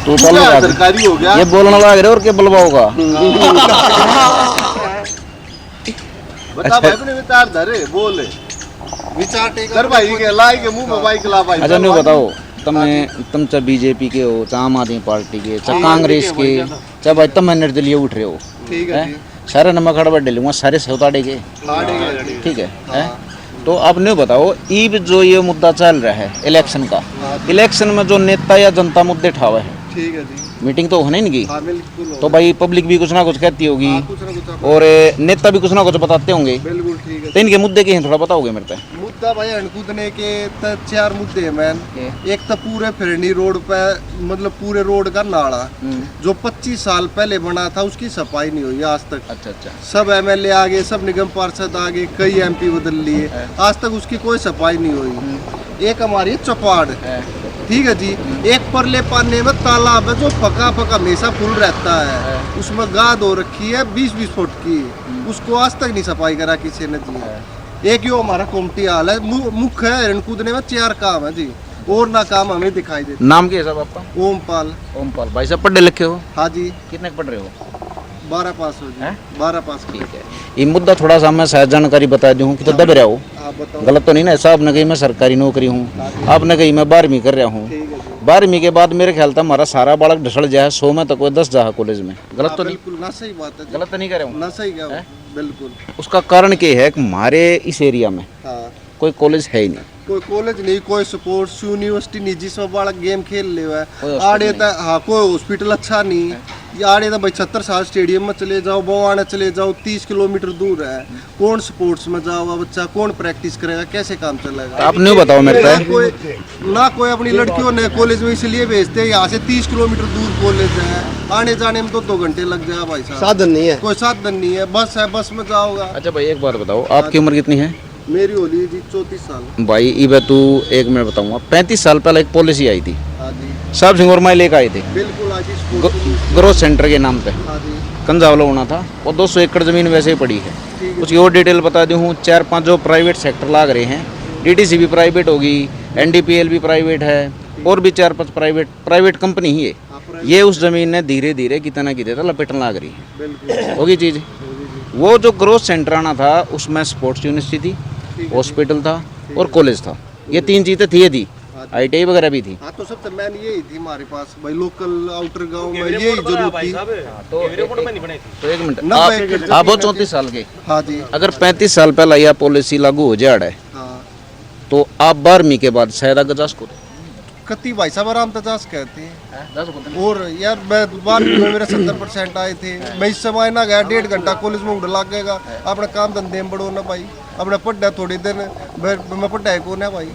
तू सरकारी हो गया, ये बोलने लग रहे और क्या बुलवाओगा। बता भाई अपने विचार धरे बोले विचार कर भाई के लाई के मुंह में बाइक ला भाई। अच्छा नहीं बताओ तुम चाहे बीजेपी के हो, चाहे आम आदमी पार्टी के, चाहे कांग्रेस के, चाहे भाई तुम निर्दलीय उठ रहे हो, ठीक है, सारे नमक खड़ा बढ़ लूंगा, सारे सौताड़े के, ठीक है। तो अब नहीं बताओ ईब जो ये मुद्दा चल रहा है इलेक्शन का, इलेक्शन में जो नेता या जनता मुद्दे ठावे है, ठीक है जी, मीटिंग तो होने नहीं की, तो भाई पब्लिक भी कुछ ना कुछ कहती होगी, और नेता भी कुछ ना कुछ बताते होंगे, बिल्कुल ठीक है। तो इनके मुद्दे के हैं थोड़ा बताओगे मेरे को? मुद्दा भाई अणकूदने के तो 4 मुद्दे हैं मैन। एक तो पूरे फिरनी रोड पे मतलब पूरे रोड का नाला जो 25 साल पहले बना था उसकी सफाई नहीं हुई आज तक। अच्छा। सब एमएलए आ गए, सब निगम पार्षद आ गए, कई एमपी बदल लिए, आज तक उसकी कोई सफाई नहीं हुई। एक हमारी चौपाड़, ठीक है जी, एक परले पाने में तालाब है जो पका हमेशा फुल रहता है, उसमें गाद हो रखी है 20-20 फुट की, उसको आज तक नहीं सफाई करा किसी ने जी। एक यो हमारा कोमटी हाल है, मुख्य है रणकूदने में 4 काम है जी, और ना काम हमें दिखाई देता। नाम क्या है साहब आपका? ओमपाल। भाई साहब पढ़े लिखे हो? हाँ जी। कितने पढ़ रहे हो? 12 पास हो जी। 12 पास। ठीक है। ये मुद्दा थोड़ा सा मैं शायद जानकारी बता दूं कि तो दब रहा हो, गलत तो नहीं ना? साहब ने कही मैं सरकारी नौकरी हूँ, आपने कही मैं 12वीं कर रहा हूँ, 12वीं के बाद मेरे ख्याल था हमारा सारा बालक ढसल जाए 100 में तो कोई 10 जा कॉलेज में, गलत तो नहीं? बिल्कुल ना, सही बात है, गलत तो नहीं कर रहा हूँ ना? सही है बिल्कुल। उसका कारण क्या है कि हमारे इस एरिया में कोई कॉलेज है ही नहीं, कोई कॉलेज नहीं, कोई स्पोर्ट्स यूनिवर्सिटी नहीं जिसमें बालक गेम खेल ले हुआ है। आड़े तक हाँ कोई हॉस्पिटल अच्छा नहीं, आड़े तो 75 साल स्टेडियम में चले जाओ, बवाना चले जाओ, 30 किलोमीटर दूर है, कौन स्पोर्ट्स में जाओगा बच्चा, कौन प्रैक्टिस करेगा, कैसे काम चलेगा? तो आप नहीं बताओ मेरे को ना कोई अपनी लड़कियों ने कॉलेज में इसलिए भेजते हैं, यहाँ से 30 किलोमीटर दूर कॉलेज है, आने जाने में तो 2 घंटे लग जाए भाई साहब, साधन नहीं है, कोई साधन नहीं है, बस है, बस में जाओगा। अच्छा भाई एक बात बताओ, आपकी उम्र कितनी है? मेरी होली जी 34 साल। भाई इबे तू एक मिनट बताऊंगा, 35 साल पहले एक पॉलिसी आई थी, साहब सिंह और मैं लेकर आए थे, बिल्कुल ग्रोथ सेंटर के नाम पे, कंजावला होना था, और 200 एकड़ जमीन वैसे ही पड़ी है। कुछ और डिटेल बता दूँ, 4-5 जो प्राइवेट सेक्टर लाग रहे हैं, डीटीसी भी प्राइवेट होगी, एनडीपीएल भी प्राइवेट है, और भी 4-5 प्राइवेट कंपनी ही है। ये उस जमीन ने धीरे धीरे कितना की देता लपेटने लग रही है, होगी चीज़। वो जो ग्रोथ सेंटर आना था उसमें स्पोर्ट्स यूनिवर्सिटी थी, हॉस्पिटल था और कॉलेज था, ये 3 चीज़ें थी, थी ITI वगैरह भी थी। हाँ तो सबसे मेन यही थी हमारे पास भाई, लोकल आउटर गांव में यही जरूरत थी। तो एक मिनट, आप हो 34 साल के? हाँ जी। अगर 35 साल पहले यह पॉलिसी लागू हो जाए तो आप 12वीं के बाद शायद आगे को कति भाई साहब आराम तजाज कहते हैं। और यार मैं 12वीं में मेरे 70% आए थे, मैं इस समय ना गया 1.5 घंटा कॉलेज में उड़ लगेगा, अपना काम धंधे में बढ़ो ना भाई, अपना पढ़ा थोड़ी देर मैं पढ़ा को ना भाई।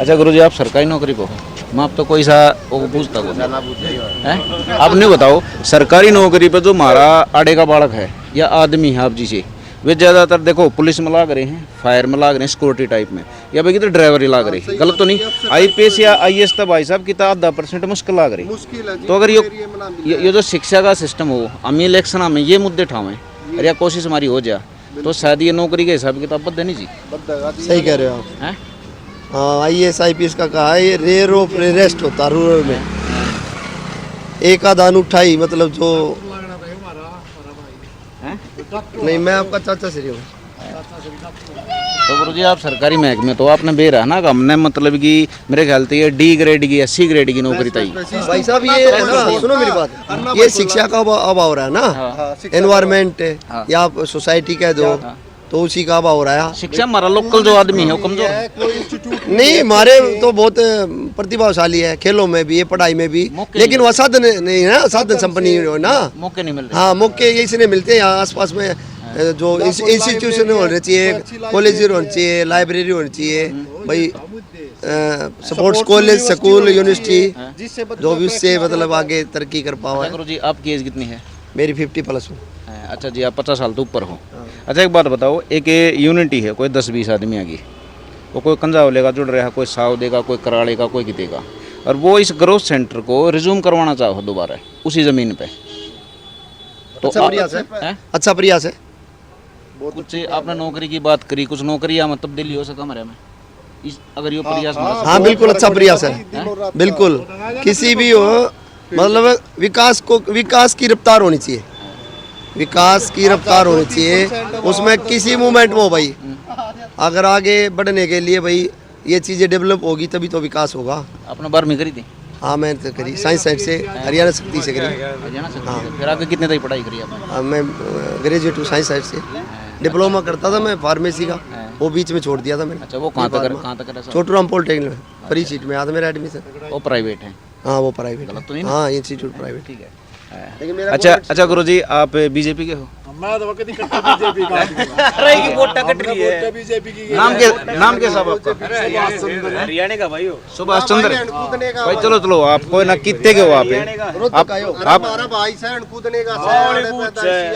अच्छा गुरु जी आप सरकारी नौकरी को, मैं आप तो कोई सा पूछता हूँ, आप नहीं बताओ सरकारी नौकरी पे जो हमारा आड़े का बालक है या आदमी है आप जी से, वे ज़्यादातर देखो पुलिस में लाग रहे हैं, फायर में लाग रहे हैं, सिक्योरिटी टाइप में, या भाई किधर ड्राइवर ही लाग रहे हैं, गलत तो नहीं? IPS या IAS तो भाई साहब कितना 10% मुश्किल लाग रही है। तो अगर ये जो शिक्षा का सिस्टम हो, हम इलेक्शन में ये मुद्दे उठावें और या कोशिश हमारी हो जाए तो शायद ये नौकरी के हिसाब किताब बद नहीं जी। सही कह रहे हो आप। हाँ IAS IPS का कहा है, ये रेयर ऑफ रेयरेस्ट होता रूरल में, एक आधान उठाई मतलब जो नहीं, मैं आपका चाचा श्री हूँ। तो गुरुजी आप सरकारी महकमे तो आपने बेर है ना, हमने मतलब कि मेरे ख्याल से ये D ग्रेड की SC ग्रेड की नौकरी थी भाई साहब। ये ना सुनो मेरी बात, ये शिक्षा का अभाव रहा है ना, एनवायरमेंट या सोसाइटी कह दो तो उसी का अभाव हो रहा है। शिक्षा हमारा लोकल जो आदमी है वो कमजोर है। नहीं हमारे तो बहुत प्रतिभाशाली है, खेलों में भी है, पढ़ाई में भी, लेकिन वह साधन नहीं है ना, साधन संपन्न हो ना, मौके नहीं मिलते। हाँ मौके इसलिए मिलते हैं, यहाँ आसपास में जो इंस्टीट्यूशन होने चाहिए, कॉलेज होने चाहिए, लाइब्रेरी होनी चाहिए भाई, स्पोर्ट्स कॉलेज, स्कूल, यूनिवर्सिटी, जो भी उससे मतलब आगे तरक्की कर पाओ। गुरुजी आपकी एज कितनी है? मेरी 50+ हूँ। अच्छा जी आप 50 साल तो ऊपर हो। अच्छा एक बात बताओ, एक यूनिटी है कोई 10-20 आदमी आ गई, वो कोई कंजावले का जुड़ रहा है, कोई सावदे का, कोई कराड़े का, कोई किते का, और वो इस ग्रोथ सेंटर को रिज्यूम करवाना चाहो दोबारा उसी ज़मीन पे, तो अच्छा प्रयास है, अच्छा प्रयास है। कुछ आपने नौकरी की बात करी, कुछ नौकरी या मतलब दिल्ली हो सका हमारे में अगर ये प्रयास हाँ बिल्कुल अच्छा प्रयास है, बिल्कुल किसी भी हो, मतलब विकास की रफ्तार होनी चाहिए, विकास की रफ्तार होनी चाहिए, उसमें किसी मूवमेंट में हो भाई, अगर आगे बढ़ने के लिए भाई ये चीज़ें डेवलप होगी तभी तो विकास होगा। आपने 12वीं करी थी? हाँ मैंने तो करी, साइंस साइड से, हरियाणा शक्ति से करी। हरियाणा से? हाँ। फिर आगे कितने तक पढ़ाई करी आपने? मैं ग्रेजुएट हूँ साइंस साइड से, डिप्लोमा करता था मैं फार्मेसी का, वो बीच में छोड़ दिया था मैंने। अच्छा, वो कहाँ तक करा? छोटू राम पॉलिटेक्निक में फ्री सीट में आता मेरा एडमिशन। वो प्राइवेट है? हाँ वो प्राइवेट, तो नहीं? हाँ इंस्टीट्यूट प्राइवेट। ठीक है। अच्छा गुरुजी, आप बीजेपी के हो? मैं तो कभी बीजेपी का अरे की वोट कट रही है। बीजेपी की नाम के साहब आपका? हरियाणा का भाई हो। सुभाष चंद्र भाई। चलो आप कोई ना, कितने के हो आप? हमारा भाई सैन कूदने का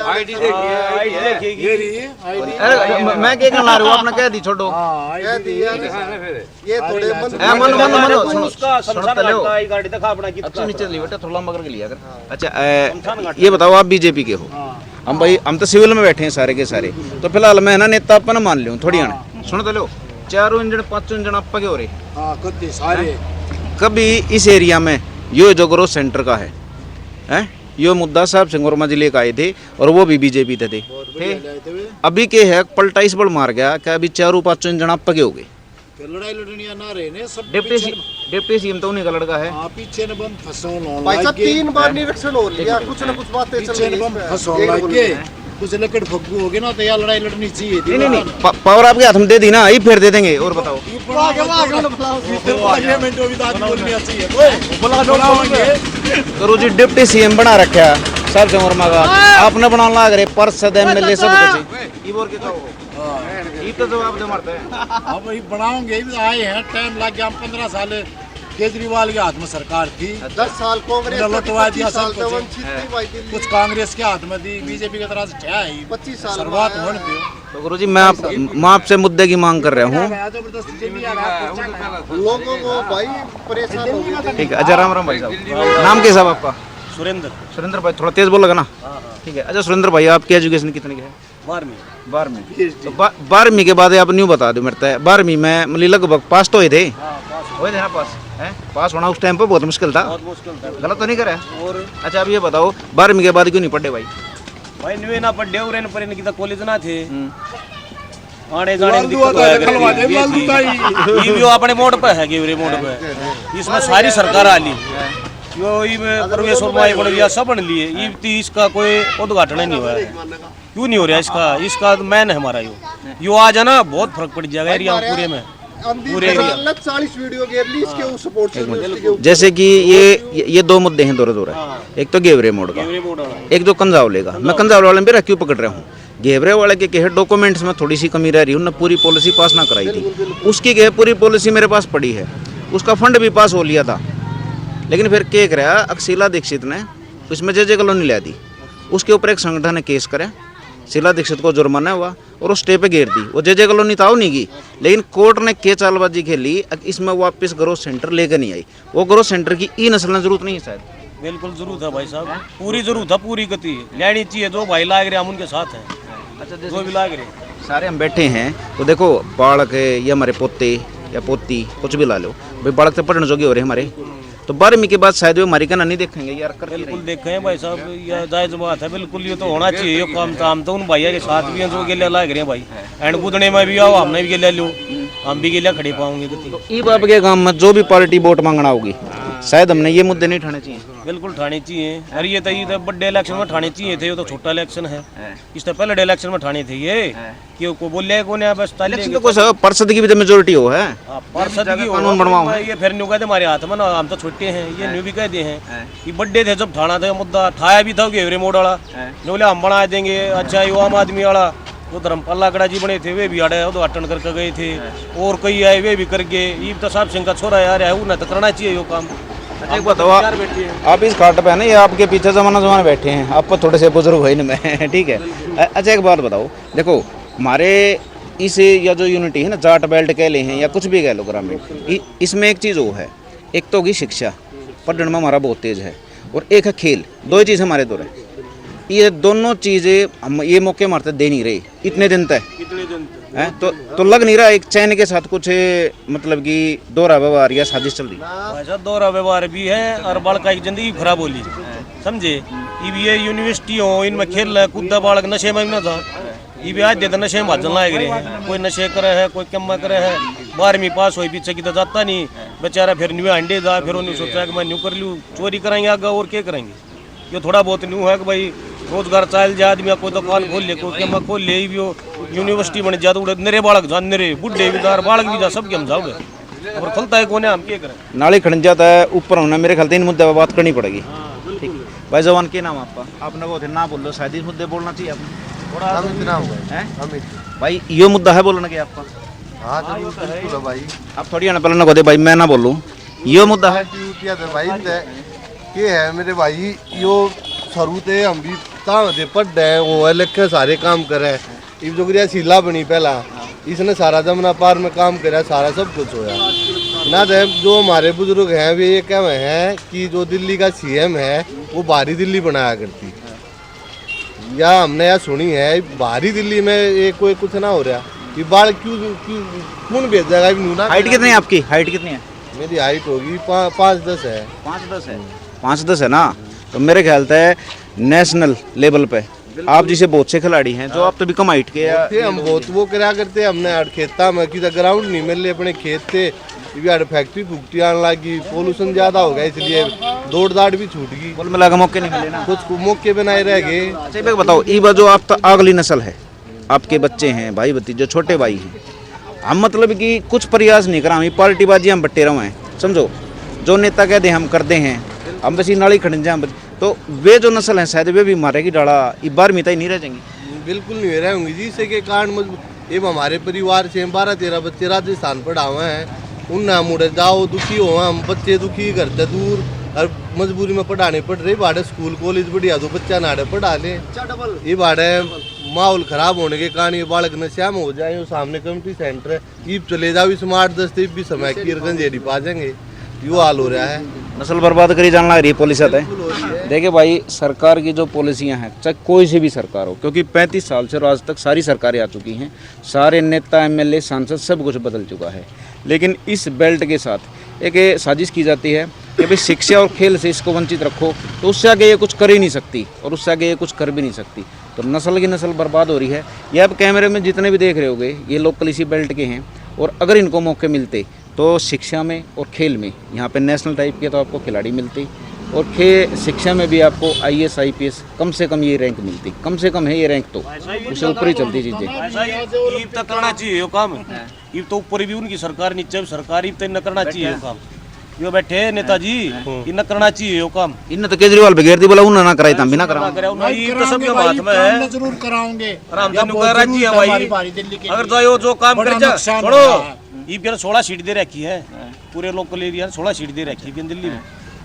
आईडी देखिए, अरे मैं क्या ला रहा हूँ, आपने कह दी छोड़ो। ये थोड़े मनो गाड़ी दिखा अपना, अच्छा नीचे बेटा थोड़ा लंबा करके लिया कर। अच्छा ये बताओ, आप बीजेपी के हो? हम तो सिविल में बैठे हैं सारे के सारे, तो फिलहाल मैं ना नेता अपन मान लियो थोड़ी आने। सुनो तो लो, 4 इंजन 5 इंजन आप के हो रहे सारे। कभी इस एरिया में यो जो ग्रोथ सेंटर का है यो मुद्दा साहब सिंह वर्मा जिले का आए थे और वो भी बीजेपी थे। अभी के है पलटा इस बड़ मार गया क्या, अभी 4-5 इंजन आप के हो गए। लड़ाई लड़निया ना रहे ने सब। डिप्टी सीएम तो उन्हीं का लड़का है। पीछे ने बम फसौन भाई साहब 3 बार निरीक्षण हो लिया, कुछ ना कुछ बातें चल रही बम फसौन लग के कुछ लकड़ फग्गू हो गए ना, तो यार लड़ाई लड़नी चाहिए। नहीं पावर आपके हाथ में दे दी ना, ही फिर दे देंगे। और बताओ गुरु जी डिप्टी सीएम बना रखा साहब सिंह वर्मा का, आपने बना लग रहे पार्षद एमएलए सब कुछ। तो जवाब दे मरते हैं। अब वही बनाओगे, आए हैं टाइम लग गया। 15 साल केजरीवाल के हाथ में सरकार थी, 10 साल कांग्रेस लौटवा दिया सब कुछ कांग्रेस के हाथ में दी, बीजेपी की तरह से क्या है 25 साल शुरुआत होने दो। तो गुरुजी मैं आपसे मुद्दे की मांग कर रहा हूँ। लोगों को भाई परेशान हो गए। ठीक है। अच्छा राम भाई साहब, नाम क्या साहब आपका? सुरेंद्र भाई, थोड़ा तेज बोलेगा ना? ठीक है। अच्छा सुरेंद्र भाई, आपकी एजुकेशन कितने की है? 12वीं। तो 12वीं के बाद आप न्यू बता दो मेरे है, 12वीं में मतलब लगभग पास तो हुए थे ना? पास होना उस टाइम पे बहुत मुश्किल था। गलत तो नहीं करे? अच्छा अब ये बताओ 12वीं के बाद क्यों नहीं पढ़े भाई? न्यू ना पढ़े और इन पर इनकी कॉलेज ना थे, आने जाने की दिक्कत है। अपने मोड़ पे है गेवरे मोड़ पे, इसमें सारी सरकार आ ली, यो प्रवेश और सब बन लिए, इसका कोई उद्घाटन नहीं हुआ है। क्यों नहीं हो रहा इसका मैन है हमारा यो आ जाना बहुत फर्क पड़ जाएगा एरिया पूरे में, पूरे एरिया। 40 वीडियो गेम इसके सपोर्ट से। जैसे कि ये 2 मुद्दे हैं दौरे एक तो गेवरे मोड़ का, एक जो कंजावले का। मैं कंजावले वाले में क्यों पकड़ रहा हूँ, गेवरे वाले के कहे डॉक्यूमेंट्स में थोड़ी सी कमी रह रही है, उन्होंने पूरी पॉलिसी पास ना कराई थी। उसकी कहे पूरी पॉलिसी मेरे पास पड़ी है, उसका फंड भी पास हो लिया था, लेकिन फिर क्या करा अक्षिला दीक्षित ने उसमें जे कॉलोनी ला दी, उसके ऊपर एक संगठन ने केस करा, शीला दीक्षित को जुर्माना हुआ और उस स्टे पे घेर दी। वो जे कॉलोनी था नहीं की, लेकिन कोर्ट ने के चालबाजी खेली, इसमें वापस ग्रोथ सेंटर लेकर नहीं आई। वो ग्रोथ सेंटर की ई नस्ल जरूरत नहीं है शायद। बिल्कुल जरूरत है भाई साहब, पूरी जरूरत है, पूरी गति लेनी चाहिए। जो भाई लाग रहे हम उनके साथ हैं। अच्छा जो भी लाग रहे सारे हम बैठे हैं, तो देखो बालक है या हमारे पोते या पोती कुछ भी ला लो भाई, बालक तो पढ़ने जोगे हो रहे हमारे, तो 12वीं के बाद शायद वो हमारी कहना नहीं देखेंगे यार। बिल्कुल देखें भाई साहब, यह जायज बात है, बिल्कुल ये तो होना चाहिए। ये काम तो उन भैया के साथ भी हैं जो गेले लाग रहे हैं भाई, एंड कूदने में भी आओ, हमने भी गेले लो, हम भी गेले खड़े पाओगे। तो ई बाप के गांव में जो भी पार्टी वोट मांगना होगी, शायद हमने ये मुद्दे नहीं उठाने चाहिए। बिल्कुल ठाने चाहिए। अरे ये तो बड़े इलेक्शन में ठाने चाहिए थे, ये तो छोटा इलेक्शन है, इससे पहले इलेक्शन में ठाने थे ये। क्यों को बोले कौन है बस पार्षद की भी मेजोरिटी हो है, पार्षद की कानून बनवाओ। ये फिर न्यू कहते हमारे हाथ में ना, हम तो छोटे हैं, ये न्यू भी कह दिए हैं कि बड्डे थे जब ठाना था मुद्दा, ठाया भी था घेवरे मोड़ वाला, बोले हम बना देंगे। अच्छा ये आम आदमी वाला वो धर्मपाल लाकड़ा जी बने थे, वे भी आड़े उद्घाटन करके गए थे, और कई आए वे भी कर गए। ये तो साहब सिंह का छोरा यार है, उन्हें तो करना चाहिए ये काम। एक बताओ आप इस खाट पे है ना, ये आपके पीछे जमाना बैठे हैं, आप थोड़े से बुजुर्ग हो इनमें, ठीक है। अच्छा एक बात बताओ, देखो हमारे इस या जो यूनिटी है ना, जाट बेल्ट कह ले हैं या कुछ भी कह लो ग्रामीण, इसमें एक चीज़ वो है, एक तो होगी शिक्षा, पढ़ने में हमारा बहुत तेज है, और एक है खेल। 2 चीज़ हमारे दो है, ये दोनों चीज़ें हम ये मौके मारते दे नहीं रहे इतने दिन तक। हैं? तो लग नहीं रहा एक चैन के साथ कुछ मतलब कि दोहरा व्यवहार या साजिश चल रही है? ऐसा दोहरा व्यवहार भी है और बालका की जिंदगी खराब होली समझे। ये यूनिवर्सिटी हो इनमें खेल रहा कूदा बालक नशे में ना था, ये भी आज देता नशे में भाजन लाग रहे हैं। कोई नशे करे है, कोई कम करे है, 12वीं पास हो पीछे की तो जाता नहीं बेचारा, फिर न्यू अंडे जा, फिर उन्हें सोचा कि मैं न्यू कर लूँ, चोरी कराएंगे आगे और क्या करेंगे। ये थोड़ा बहुत न्यू है कि भाई रोजगार चाल जाए आदमी, कोई दुकान खोल ले, कोई कम खोल ले, भी यूनिवर्सिटी बन जा तो नरे बालक जा, नरे बुढ़े भी जा, बालक भी जा, सबके हम जाओगे और खुलता है कौन है, हम क्या करें। नाली खड़न जाता है ऊपर होना, मेरे ख्याल 3 मुद्दे पर बात करनी पड़ेगी। ठीक भाई जवान, क्या नाम आपका? आपने वो थे ना बोल लो, शायद इस मुद्दे बोलना चाहिए आपने थोड़ा। अमित भाई ये मुद्दा है बोलने के आपका? हाँ बिल्कुल भाई, आप थोड़ी ना पहले ना कहते भाई मैं ना बोलूँ, ये मुद्दा है भाई ये है मेरे भाई। यो सरूते हम भी ताते पढ़ रहे वो लखे सारे काम करे, ये जो सीला बनी पहला इसने सारा जमुना पार में काम करा, सारा सब कुछ होया ना। जो हमारे बुजुर्ग हैं वे ये कह रहे हैं कि जो दिल्ली का सीएम है वो बाहरी दिल्ली बनाया करती, या हमने यह सुनी है बाहरी दिल्ली में ये कोई कुछ ना हो रहा, ये बाढ़ क्यों कौन भेज जाएगा? हाइट कितनी है आपकी? हाइट कितनी है? मेरी हाइट होगी 5'10" है। 5'10" है? 5'10" है ना, तो मेरे ख्याल से नेशनल लेवल पे आप जैसे बहुत से खिलाड़ी हैं जो आप तो भी कम हाइट के थे, हम बहुत वो करा करते, हमने खेता में कि ग्राउंड नहीं मिल रहे अपने खेत थे, फैक्ट्री फुक्टी आने लगी, पोल्यूशन ज्यादा हो गया इसलिए दौड़ दाड़ भी छूट गई, कुल मिला के मौके नहीं मिले ना, कुछ मौके बनाए रह गए। अच्छा बताओ, ये जो आप तो अगली नस्ल है, आपके बच्चे हैं, भाई भतीजे, छोटे भाई हैं, हम मतलब कि कुछ प्रयास नहीं करा, हम पार्टीबाजी हम बट्टे रहे हैं, समझो जो नेता कहते हैं हम करते हैं, हम बस नाली खड़न जाए, तो वे जो नस्ल है शायद वे भी मारेगी डाला, ये 12वीं तक नहीं रह जाएंगी। बिल्कुल नहीं रह होंगी जी, इसके कारण एवं हमारे परिवार से 12-13 बच्चे राजस्थान पढ़ा हुए हैं, उन मुड़े जाओ दुखी हो, हम बच्चे दुखी करते दूर और मजबूरी में पढ़ाने पड़ रही, बाड़े स्कूल कॉलेज बढ़िया तो बच्चा नाड़े पढ़ा ले, ये बाड़े माहौल खराब होने के कारण ये बालक नशा में हो जाए। वो सामने कम्युनिटी सेंटर है, ईब चले जाओ स्मार्ट 10 भी समय की गंजेड़ी पा जाएंगे, यो हाल हो रहा है, नस्ल बर्बाद करी जाने लग रही है पुलिस आते हैं। देखिए भाई, सरकार की जो पॉलिसियां हैं, चाहे कोई सी भी सरकार हो, क्योंकि 35 साल से आज तक सारी सरकारें आ चुकी हैं, सारे नेता एमएलए सांसद सब कुछ बदल चुका है, लेकिन इस बेल्ट के साथ एक साजिश की जाती है कि भाई शिक्षा और खेल से इसको वंचित रखो, तो उससे आगे ये कुछ कर ही नहीं सकती और उससे आगे ये कुछ कर भी नहीं सकती, तो नस्ल की नस्ल बर्बाद हो रही है। ये आप कैमरे में जितने भी देख रहे होंगे ये लोकल इसी बेल्ट के हैं, और अगर इनको मौके मिलते तो शिक्षा में और खेल में यहाँ पे नेशनल टाइप के तो आपको खिलाड़ी मिलते, और शिक्षा में भी आपको IAS IPS कम से कम ये रैंक मिलती, कम से कम है ये रैंक, तो उससे ऊपर ही चलती चीज़ें। ईब तक करना चाहिए यो काम, ईब तो ऊपर भी उनकी सरकार नीचे भी सरकार, ईब तक न करना चाहिए यो काम, यो बैठे नेताजी इन करना चाहिए यो काम, इन तो केजरीवाल बगैर दी बोला उन्होंने ना कराई, तम भी ना करा, तो सबके हाथ में है, जरूर कराओगे, अगर जो काम कर जा छोड़ो। ईब के 16 सीट दे रखी है पूरे लोकल एरिया, 16 सीट दे रखी है दिल्ली में,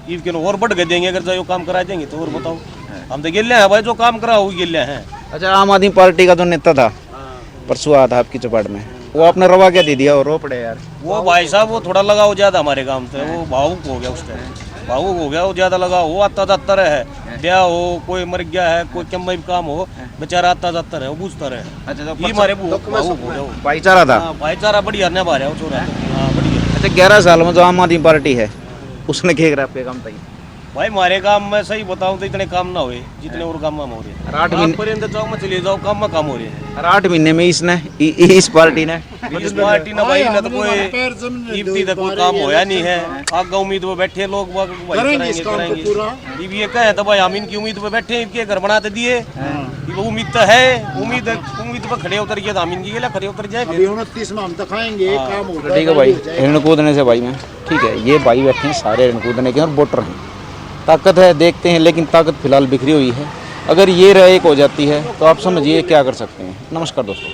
ईब के और बढ़ देंगे अगर जो काम करा देंगे तो। और बताओ, हम तो गिल्ले हैं भाई, जो काम करा वो गिल्ले हैं। अच्छा, आम आदमी पार्टी का जो नेता था परसों आया था आपकी चपाट में, वो आपने रवा क्या दे दिया और रो पड़े यार? वो भाई साहब वो थोड़ा लगाओ ज्यादा हमारे काम से, वो भावुक हो गया, उस टाइम भावुक हो गया, वो ज्यादा लगाओ, वो आता जाता रहे, ब्याह हो, कोई मर गया है, कोई कम काम हो, बेचारा आता जाता रहे, वो पूछता रहे। अच्छा, ये हमारे भाईचारा था, भाईचारा बढ़िया न बारे वो छोरा, हाँ बढ़िया। अच्छा, 11 साल में जो आम आदमी पार्टी है उसने क्या करा आपके काम तक? भाई हमारे काम में सही बताऊं तो इतने काम ना हुए जितने और काम में हो रहे हैं। 8 महीने जाओ में चले जाओ, काम में काम हो रहे हैं। 8 महीने में इसने इस पार्टी ने ना भाई ना तो कोई इब्ती तक कोई काम होया नहीं है। आगे उम्मीद पे बैठे लोग करेंगे, ये कहे तो भाई हम इनकी उम्मीद पे बैठे, इनके घर बनाते दिए, उम्मीद तो है, उम्मीद पे खड़े उतर गए तो हम इनकी खड़े उतर जाए। 29 में हम दिखाएंगे काम होगा। ठीक है भाई, रण कूदने से भाई मैं ठीक है, ये भाई बैठे हैं सारे रण कूदने के और वोटर हैं, ताकत है देखते हैं, लेकिन ताकत फिलहाल बिखरी हुई है। अगर ये एक हो जाती है तो आप समझिए क्या कर सकते हैं। नमस्कार दोस्तों।